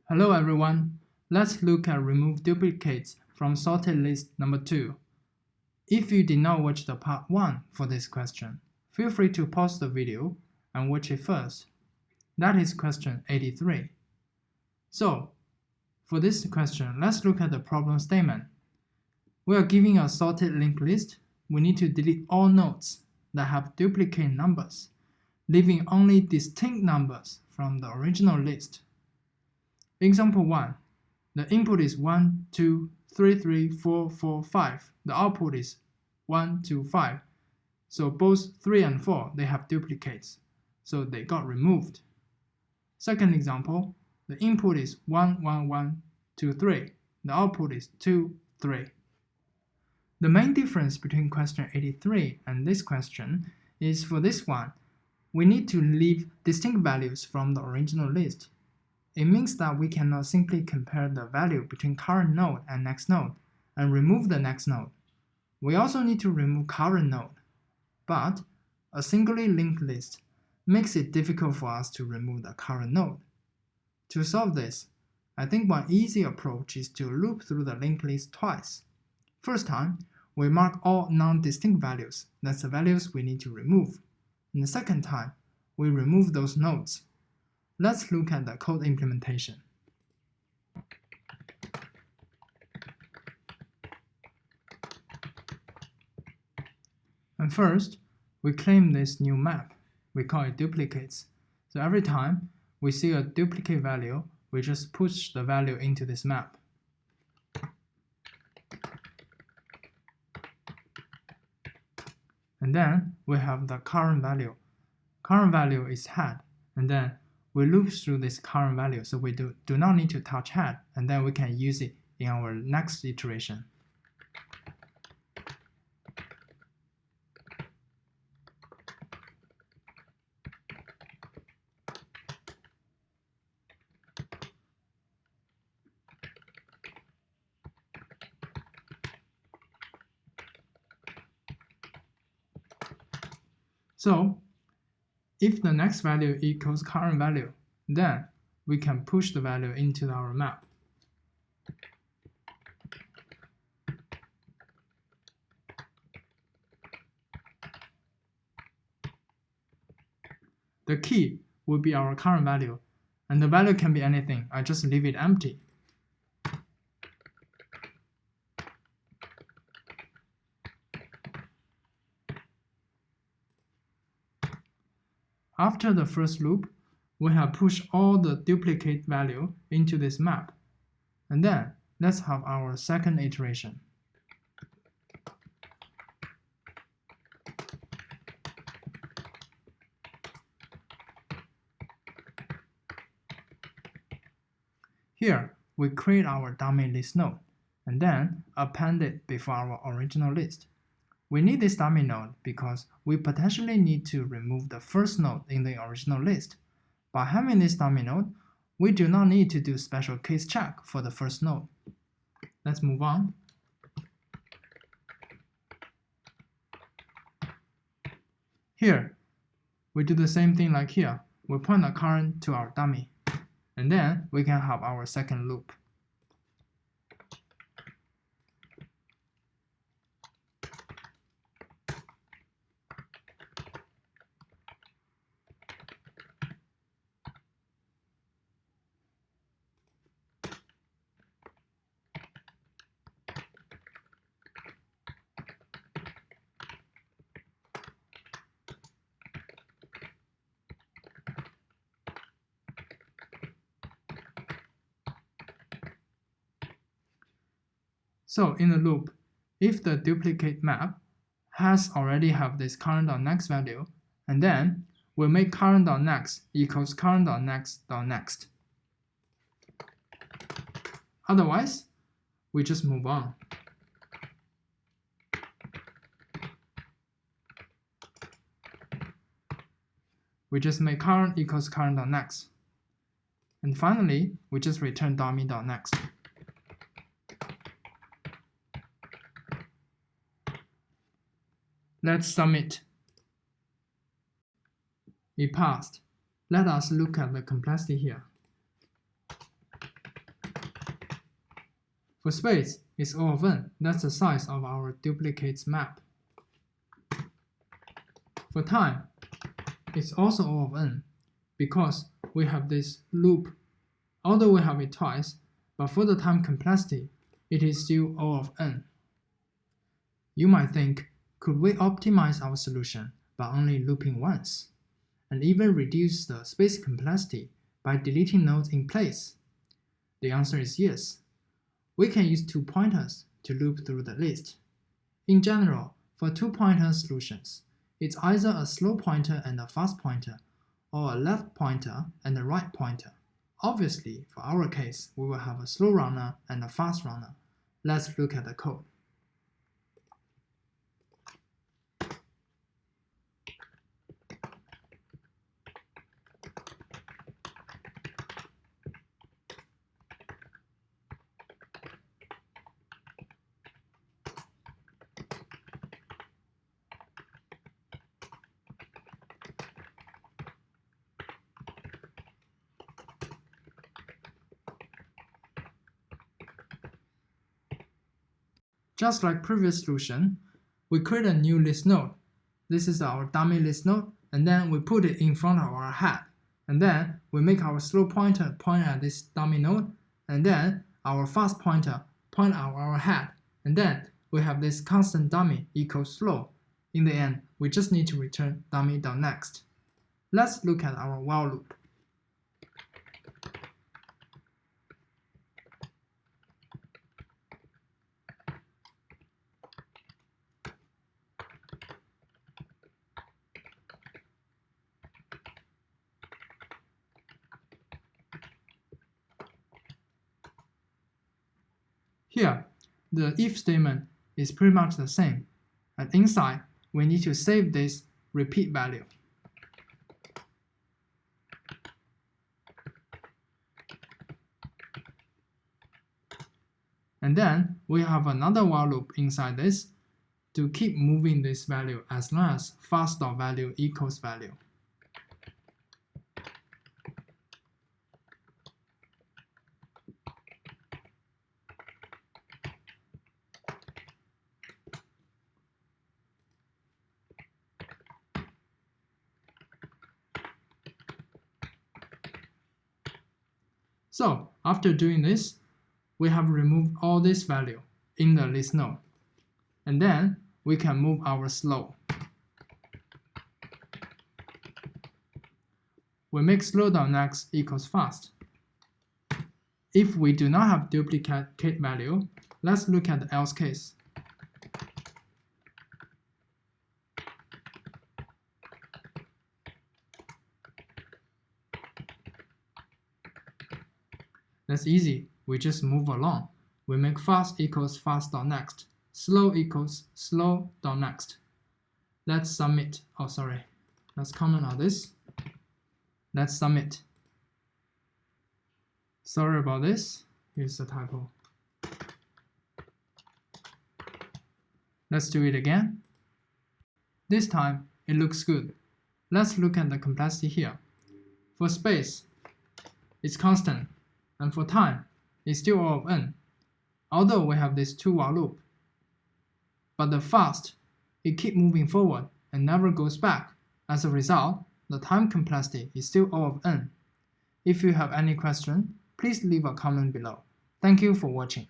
Hello everyone, let's look at remove duplicates from sorted list number 2. If you did not watch the part 1 for this question, feel free to pause the video and watch it first. That is question 83. So, for this question, let's look at the problem statement. We are giving a sorted linked list. We need to delete all nodes that have duplicate numbers, leaving only distinct numbers from the original list. Example 1. The input is 1, 2, 3, 3, 4, 4, 5. The output is 1, 2, 5. So both 3 and 4, they have duplicates. So they got removed. Second example, the input is 1, 1, 1, 2, 3. The output is 2, 3. The main difference between question 83 and this question is for this one, we need to leave distinct values from the original list. It means that we cannot simply compare the value between current node and next node and remove the next node. We also need to remove current node. But a singly linked list makes it difficult for us to remove the current node. To solve this, I think one easy approach is to loop through the linked list twice. First time, we mark all non-distinct values, that's the values we need to remove. And the second time, we remove those nodes. Let's look at the code implementation. And first, we claim this new map. We call it duplicates. So every time we see a duplicate value, we just push the value into this map. And then we have the current value. Current value is head, and then we loop through this current value, so we do not need to touch head, and then we can use it in our next iteration. So, if the next value equals current value, then we can push the value into our map. The key will be our current value, and the value can be anything. I just leave it empty. After the first loop, we have pushed all the duplicate value into this map. And then, let's have our second iteration. Here, we create our dummy list node, and then append it before our original list. We need this dummy node because we potentially need to remove the first node in the original list. By having this dummy node, we do not need to do special case check for the first node. Let's move on. Here, we do the same thing like here. We point the current to our dummy, and then we can have our second loop. So in the loop, if the duplicate map has already have this current.next value, and then we'll make current.next equals current.next.next. Otherwise, we just move on. We just make current equals current.next. And finally, we just return dummy.next. Let's submit. It passed. Let us look at the complexity here. For space, it's O of n. That's the size of our duplicates map. For time, it's also O of n, because we have this loop. Although we have it twice, but for the time complexity, it is still O of n. You might think, could we optimize our solution by only looping once, and even reduce the space complexity by deleting nodes in place? The answer is yes. We can use 2 pointers to loop through the list. In general, for 2-pointer solutions, it's either a slow pointer and a fast pointer, or a left pointer and a right pointer. Obviously, for our case, we will have a slow runner and a fast runner. Let's look at the code. Just like previous solution, we create a new list node. This is our dummy list node, and then we put it in front of our head. And then we make our slow pointer point at this dummy node, and then our fast pointer point at our head. And then we have this constant dummy equals slow. In the end, we just need to return dummy.next. Let's look at our while loop. Here, the if statement is pretty much the same, and inside, we need to save this repeat value. And then we have another while loop inside this to keep moving this value as long as fast.value equals value. So after doing this, we have removed all this value in the list node. And then we can move our slow. We make slow.next equals fast. If we do not have duplicate value, let's look at the else case. That's easy, we just move along. We make fast equals fast.next, slow equals slow.next. Let's submit. Let's comment on this. Let's submit. Sorry about this, here's the typo. Let's do it again. This time, it looks good. Let's look at the complexity here. For space, it's constant. And for time, it's still O of n, although we have this 2 while loop. But the fast, it keeps moving forward and never goes back. As a result, the time complexity is still O of n. If you have any question, please leave a comment below. Thank you for watching.